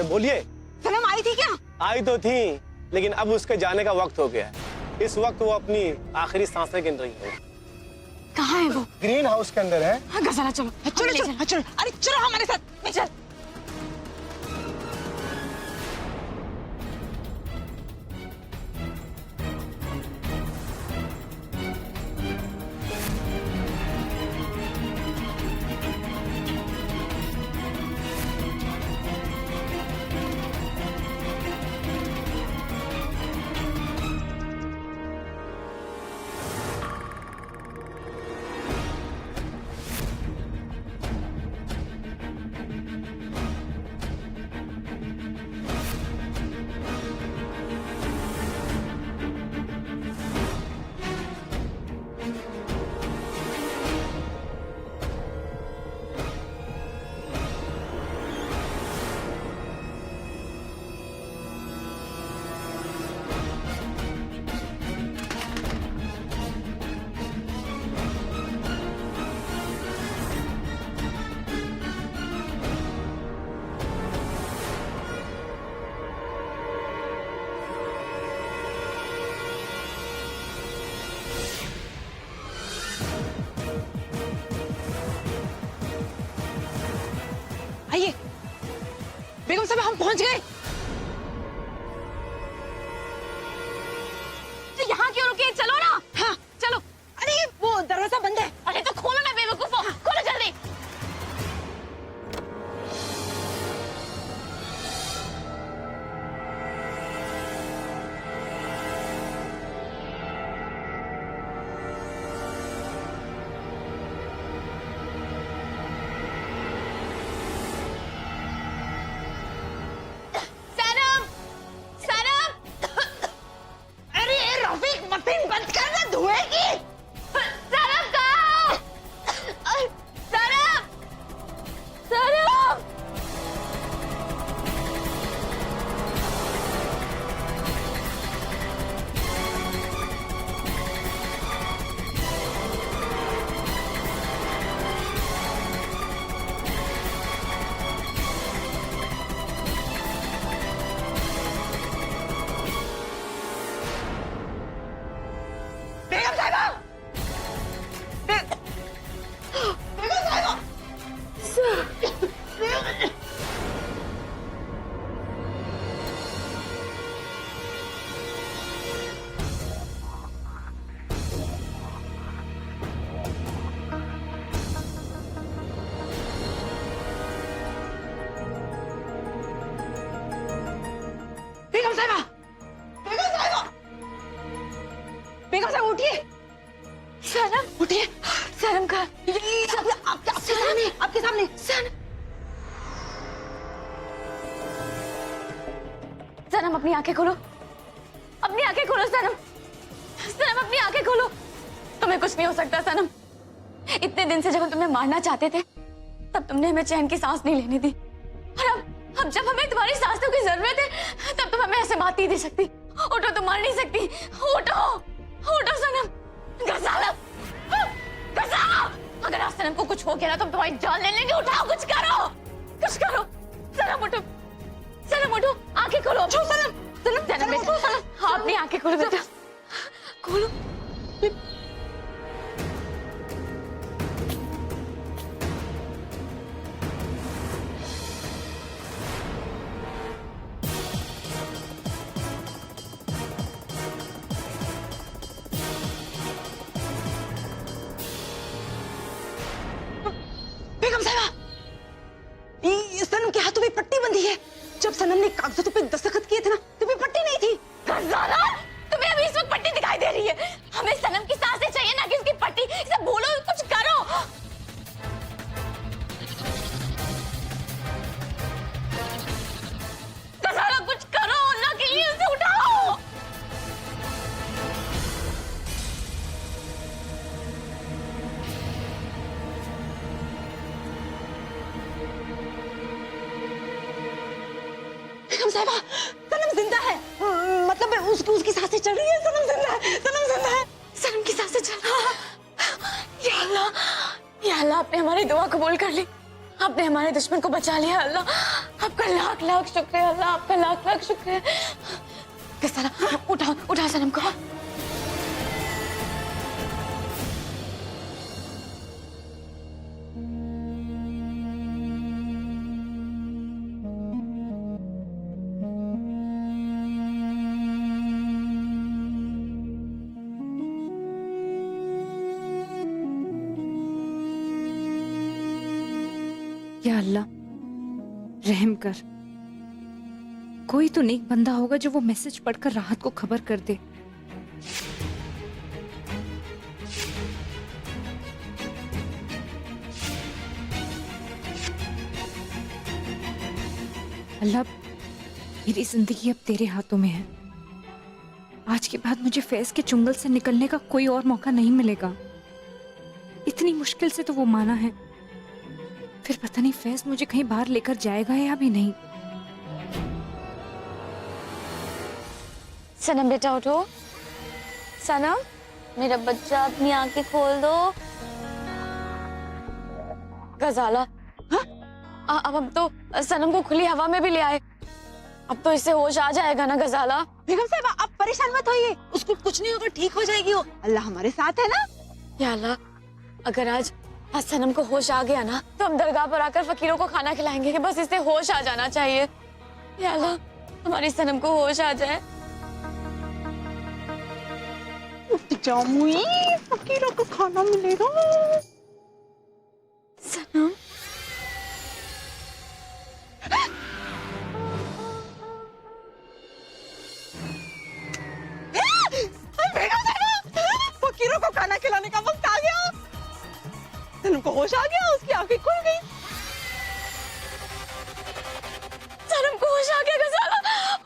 बोलिए। सनम आई थी क्या? आई तो थी, लेकिन अब उसके जाने का वक्त हो गया है। इस वक्त वो अपनी आखिरी सांसें गिन रही है। कहाँ है वो? ग्रीन हाउस के अंदर है। हाँ, गजाला चलो चलो चलो चलो, अरे चलो हमारे साथ, चल। आइए बेगम साहब, हम पहुंच गए। तो यहाँ क्यों रुके? चलो ना। हाँ चलो। अरे वो दरवाजा बंद है। अरे तो खोलो ना बेवकूफो, खोलो जल्दी। बेगम साहिबा, बेगम साहिबा, बेगम साहिबा उठिए। सनम उठिए। सनम का आपके सामने सनम। सनम अपनी आंखें खोलो, अपनी आंखें खोलो सनम। सनम अपनी आंखें खोलो। तुम्हें कुछ नहीं हो सकता सनम। इतने दिन से जब हम तुम्हें मारना चाहते थे तब तुमने हमें चैन की सांस नहीं लेने दी, और अब जब हमें तुम्हारी सांसों की जरूरत है तब तुम हमें ऐसे मात नहीं दे सकती। उठो, तुम मार नहीं सकती। उठो, उठो सनम। गजाला, गजाला, अगर आज सनम को कुछ हो गया ना तो तुम्हारी जान ले लेंगे। उठाओ, कुछ करो, कुछ करो। सनम उठो, सनम उठो, आंखें खोलो। सनम, सनम, सनम उठो। सनम, हाँ अपनी आंखें खोलो बेटा, खोलो। बेगम साहिबा, सनम के हाथों में पट्टी बंधी है। जब सनम ने कागजों पे दस्तखत किए थे ना तो भी पट्टी नहीं थी। गजाला, तुम्हें अभी इस वक्त पट्टी दिखाई दे रही है। हमें सनम की सांसें चाहिए ना कि उसकी पट्टी। इसे भूलो, कुछ करो। गजाला, कुछ करो, अल्लाह के लिए उसे उठाओ। बेगम साहिबा, सनम जिंदा है। मतलब उसकी सांसें चल रही है। सनम जिंदा है, सनम जिंदा है। सनम की सांसें चल रही है। या अल्लाह, या अल्लाह, आपने हमारी दुआ कबूल कर ली। आपने हमारे दुश्मन को बचा लिया अल्लाह। आपका लाख लाख शुक्र है अल्लाह, आपका लाख लाख शुक्र है। गजाला उठा उठा सनम को। या अल्लाह रहम कर, कोई तो नेक बंदा होगा जो वो मैसेज पढ़कर राहत को खबर कर दे। अल्लाह मेरी जिंदगी अब तेरे हाथों में है। आज के बाद मुझे फैज के चुंगल से निकलने का कोई और मौका नहीं मिलेगा। इतनी मुश्किल से तो वो माना है, फिर पता नहीं फैज मुझे कहीं बाहर लेकर जाएगा या भी नहीं। सनम बेटा उठो। सनम मेरा बच्चा अपनी आंखें खोल दो। गजाला हाँ? अब हम तो सनम को खुली हवा में भी ले आए, अब तो इससे होश आ जाएगा ना गजाला। बेगम साहिबा आप परेशान मत होइए, उसको कुछ नहीं होगा, ठीक हो जाएगी वो। अल्लाह हमारे साथ है ना। या अल्लाह, अगर आज सनम को होश आ गया ना तो हम दरगाह पर आकर फकीरों को खाना खिलाएंगे कि बस इससे होश आ जाना चाहिए। या अल्लाह हमारी सनम को होश आ जाए। जामुई फकीरों को खाना मिलेगा। सनम बेगम साहिबा फकीरों को खाना खिलाने का वक्त आ गया। सनम को होश आ गया, उसकी आंखें खुल गई। सनम को होश आ गया गजाला।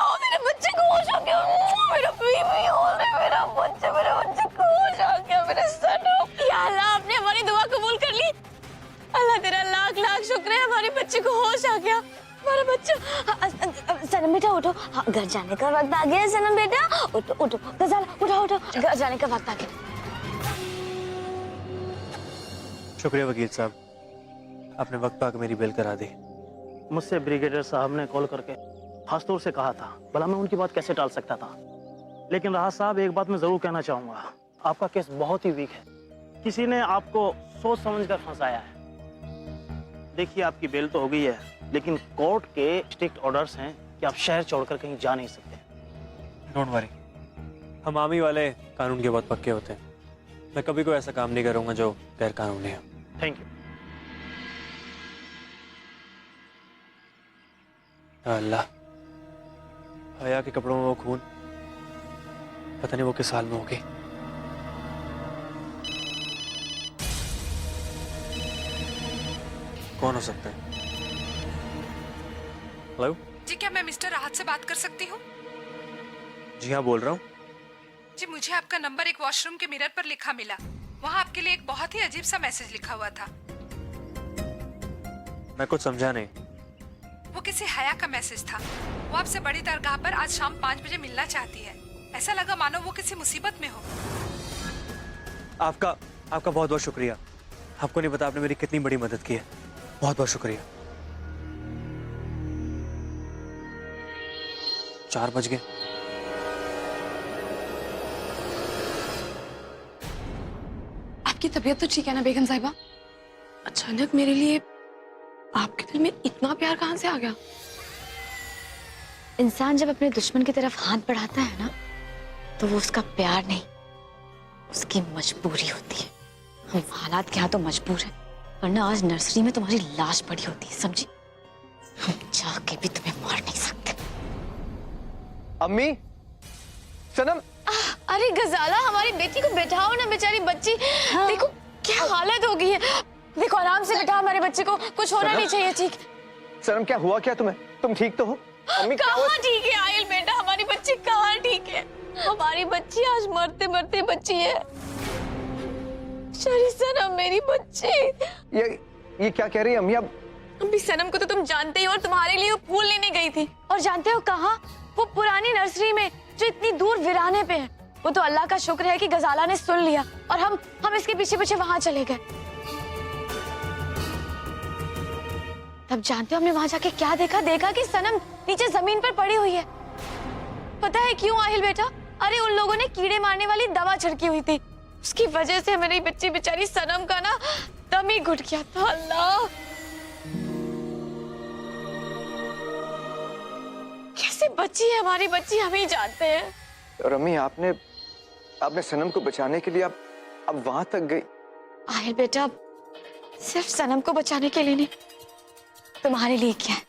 ओ मेरे बच्चे को होश आ गया। मेरा बेबी हो रहा, मेरा बच्चे को होश आ गया। मेरे सनम, या अल्लाह आपने हमारी दुआ कबूल कर ली। अल्लाह तेरा लाख लाख शुक्र है, हमारे बच्चे को होश आ गया। हमारा बच्चा। सनम बेटा उठो, हाँ घर जाने का वक्त आ गया है। सनम बेटा उठो उठो। गजाला उठो उठो, घर जाने का वक्त आ गया। शुक्रिया वकील साहब, आपने वक्त पाकर मेरी बेल करा दी। मुझसे ब्रिगेडियर साहब ने कॉल करके खास तौर से कहा था, भला मैं उनकी बात कैसे टाल सकता था। लेकिन राहत साहब एक बात मैं जरूर कहना चाहूंगा, आपका केस बहुत ही वीक है। किसी ने आपको सोच समझ कर फंसाया है। देखिए आपकी बेल तो हो गई है, लेकिन कोर्ट के स्ट्रिक्ट ऑर्डर्स हैं कि आप शहर छोड़कर कहीं जा नहीं सकते। डोंट वरी, हम आर्मी वाले कानून के बहुत पक्के होते हैं। मैं कभी कोई ऐसा काम नहीं करूंगा जो गैर कानूनी है। Thank you. अल्लाह, हया के कपड़ों में वो खून, पता नहीं वो किस हाल में होगी। कौन हो सकता है? हेलो जी, क्या मैं मिस्टर राहत से बात कर सकती हूँ? जी हाँ, बोल रहा हूँ। जी, मुझे आपका नंबर एक वॉशरूम के मिरर पर लिखा मिला। वहाँ आपके लिए एक बहुत ही अजीब सा मैसेज लिखा हुआ था। मैं कुछ समझा नहीं। वो किसी हया का मैसेज था। वो आपसे बड़ी दरगाह पर आज शाम 5 बजे मिलना चाहती है। ऐसा लगा मानो वो किसी मुसीबत में हो। आपका बहुत बहुत शुक्रिया। आपको नहीं पता आपने मेरी कितनी बड़ी मदद की है। बहुत बहुत शुक्रिया। 4 बज गए। आपकी तबीयत तो ठीक है ना बेगम साहिबा? अचानक मेरे लिए आपके दिल में इतना प्यार कहाँ से आ गया? इंसान जब अपने दुश्मन की तरफ हाथ बढ़ाता है ना, तो वो उसका प्यार नहीं, उसकी मजबूरी होती है। हम हालात के यहाँ तो मजबूर हैं, वरना आज नर्सरी में तुम्हारी लाश पड़ी होती है, समझी? हम चाह के भी तुम्हें मार नहीं सकते। अम्मी, सनम। अरे गजाला, हमारी बेटी को बैठाओ ना, बेचारी बच्ची। हाँ। देखो क्या हालत हो गई है। देखो आराम से बैठा, हमारे बच्चे को कुछ होना नहीं चाहिए। ठीक सनम, क्या हुआ क्या तुम्हें? तुम ठीक तो हो? अम्मी कहाँ ठीक है आयल बेटा, हमारी बच्ची कहाँ ठीक है? हमारी बच्ची आज मरते मरते बच्ची है। शरी सनम मेरी बच्ची। ये क्या कह रही है अम्मी? अब अम्मी सनम को तो तुम जानते ही हो, और तुम्हारे लिए वो फूल लेने गई थी। और जानते हो कहाँ? वो पुरानी नर्सरी में जो इतनी दूर वीराने पे है। वो तो अल्लाह का शुक्र है कि गजाला ने सुन लिया और हम इसके पीछे पीछे वहां चले गए। तब जानते हो हमने वहां जाके क्या देखा? देखा कि सनम नीचे जमीन पर पड़ी हुई है। पता है क्यों आहिल बेटा? अरे उन लोगों ने कीड़े मारने वाली दवा छिड़की हुई थी, उसकी वजह से मेरी बच्ची बेचारी सनम का ना दम ही घुट गया था। अल्लाह, कैसे बच्ची है हमारी बच्ची, हम ही जानते हैं। और अम्मी आपने सनम को बचाने के लिए अब वहां तक गई? आहिल बेटा, सिर्फ सनम को बचाने के लिए नहीं, तुम्हारे लिए क्या है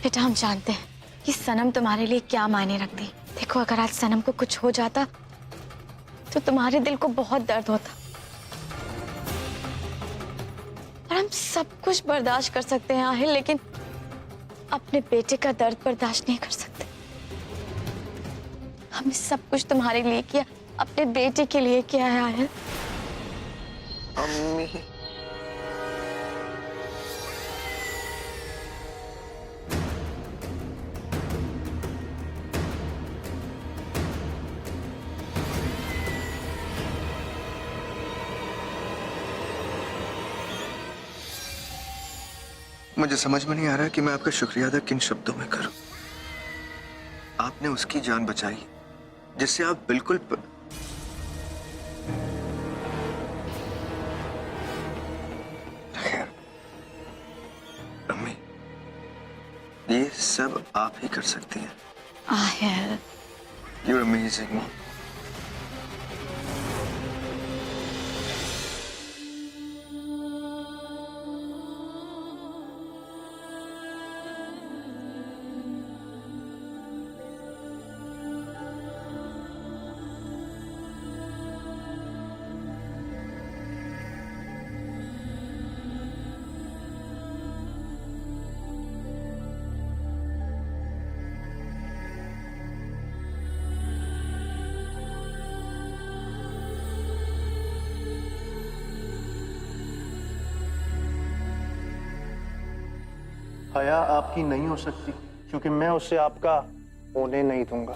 बेटा? हम जानते हैं कि सनम तुम्हारे लिए क्या मायने रखती है। देखो, अगर आज सनम को कुछ हो जाता तो तुम्हारे दिल को बहुत दर्द होता, और हम सब कुछ बर्दाश्त कर सकते हैं आहिल, लेकिन अपने बेटे का दर्द बर्दाश्त नहीं कर सकते। हमने सब कुछ तुम्हारे लिए किया, अपने बेटे के लिए किया है आहिल। अम्मी, मुझे समझ में नहीं आ रहा कि मैं आपका शुक्रिया अदा किन शब्दों में करूं। आपने उसकी जान बचाई जिससे आप बिल्कुल खैर अम्मी, ये सब आप ही कर सकती हैं। Aahil, You're amazing, Mom. हया आपकी नहीं हो सकती क्योंकि मैं उसे आपका होने नहीं दूंगा।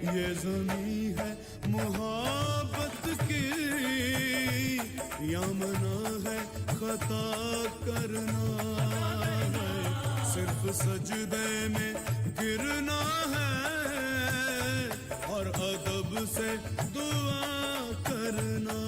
ये ज़मीं है मोहब्बत की, यमना है खता करना है, सिर्फ सजदे में गिरना है और अदब से दुआ करना।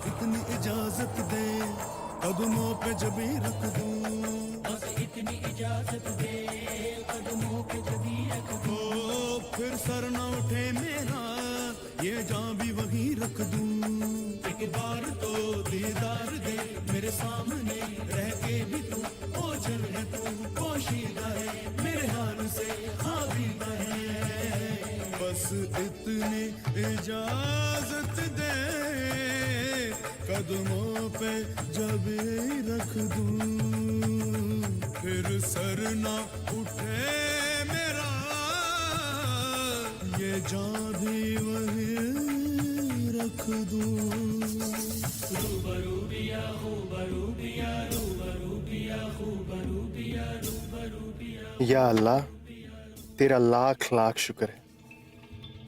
इतनी इजाजत दे कदमों पे जबी रख दूं, बस इतनी इजाजत दे कदमों पे जबी रख दूं, फिर सर न उठे मेरा ये जान भी वहीं रख दूं। एक बार तो दीदार दे मेरे सामने रह के भी तू, ओझल है तू पोशीदा है मेरे हाल से हाबीदा है, बस इतनी इजाजत दे कदमों पे जब रख दूं, फिर सर ना उठे मेरा ये जान भी वहीं रख दूं। रूबरूबिया खूबरूबिया रूबरूबिया खूबरूबिया रूबरूबिया। या अल्लाह, तेरा लाख लाख शुक्र है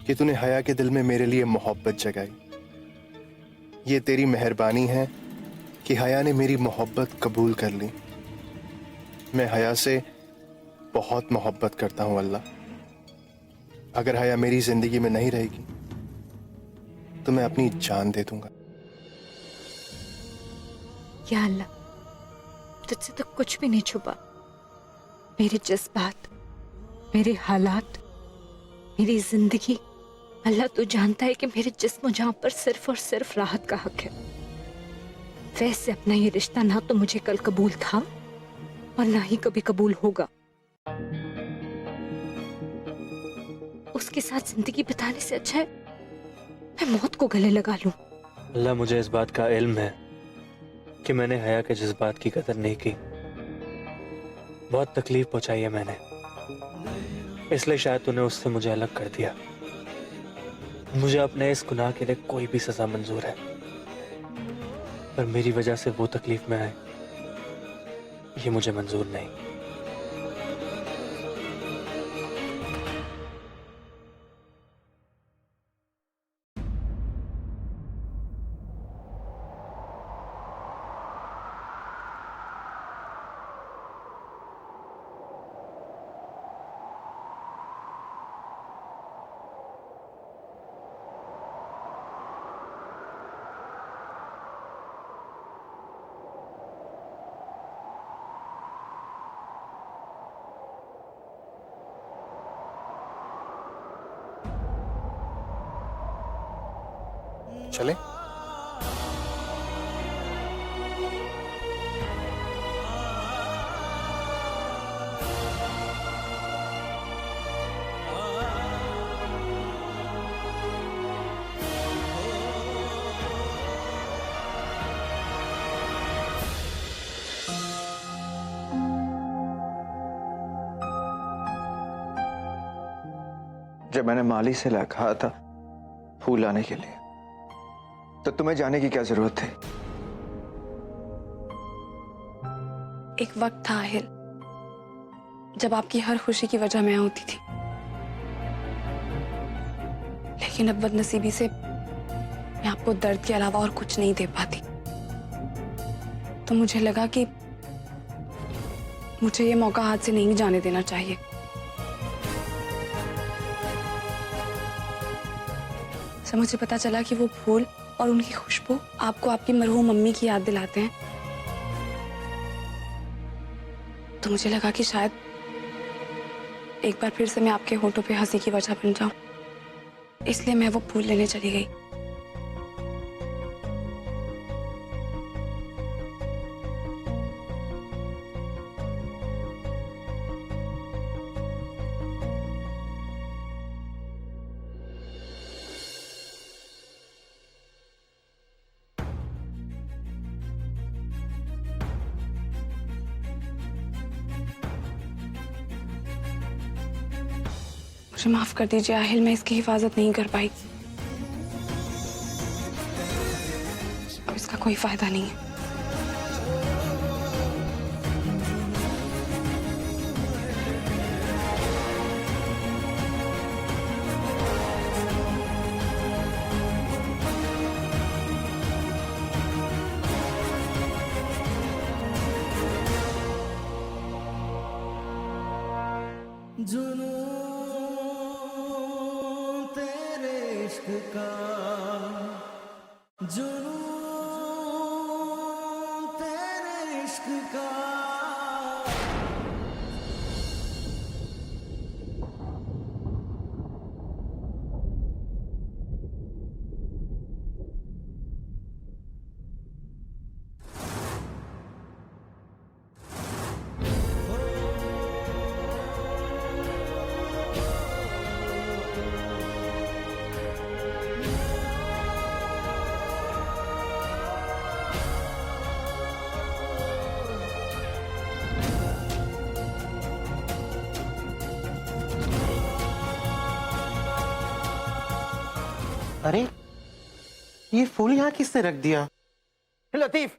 कि तूने हया के दिल में मेरे लिए मोहब्बत जगाई। ये तेरी मेहरबानी है कि हया ने मेरी मोहब्बत कबूल कर ली। मैं हया से बहुत मोहब्बत करता हूं अल्लाह। अगर हया मेरी जिंदगी में नहीं रहेगी तो मैं अपनी जान दे दूंगा। या अल्लाह, तुझसे तो कुछ भी नहीं छुपा। मेरे जज्बात, मेरे हालात, मेरी जिंदगी, अल्लाह तू जानता है कि मेरे जिस्म जहां पर सिर्फ और सिर्फ राहत का हक है। वैसे अपना ये रिश्ता ना तो मुझे कल कबूल था और ना ही कभी कबूल होगा। उसके साथ जिंदगी बिताने से अच्छा है मैं मौत को गले लगा लूं। अल्लाह, मुझे इस बात का इल्म है कि मैंने हया के जज्बात की कदर नहीं की। बहुत तकलीफ पहुंचाई है मैंने, इसलिए शायद तूने उससे मुझे अलग कर दिया। मुझे अपने इस गुनाह के लिए कोई भी सजा मंजूर है, पर मेरी वजह से वो तकलीफ में आए, ये मुझे मंजूर नहीं। चले? जब मैंने माली से कहा था फूल लाने के लिए, तो तुम्हें जाने की क्या जरूरत थी? एक वक्त था आहिल जब आपकी हर खुशी की वजह मैं होती थी, लेकिन अब बदनसीबी से मैं आपको दर्द के अलावा और कुछ नहीं दे पाती। तो मुझे लगा कि मुझे ये मौका हाथ से नहीं जाने देना चाहिए। सर, मुझे पता चला कि वो फूल और उनकी खुशबू आपको आपकी मरहूम मम्मी की याद दिलाते हैं, तो मुझे लगा कि शायद एक बार फिर से मैं आपके होठों पे हंसी की वजह बन जाऊं, इसलिए मैं वो फूल लेने चली गई। मुझे माफ कर दीजिए आहिल, मैं इसकी हिफाजत नहीं कर पाई। अब इसका कोई फायदा नहीं है। जुनून तेरे इश्क का, जुनून तेरे इश्क का। अरे ये फूल यहाँ किसने रख दिया? लतीफ,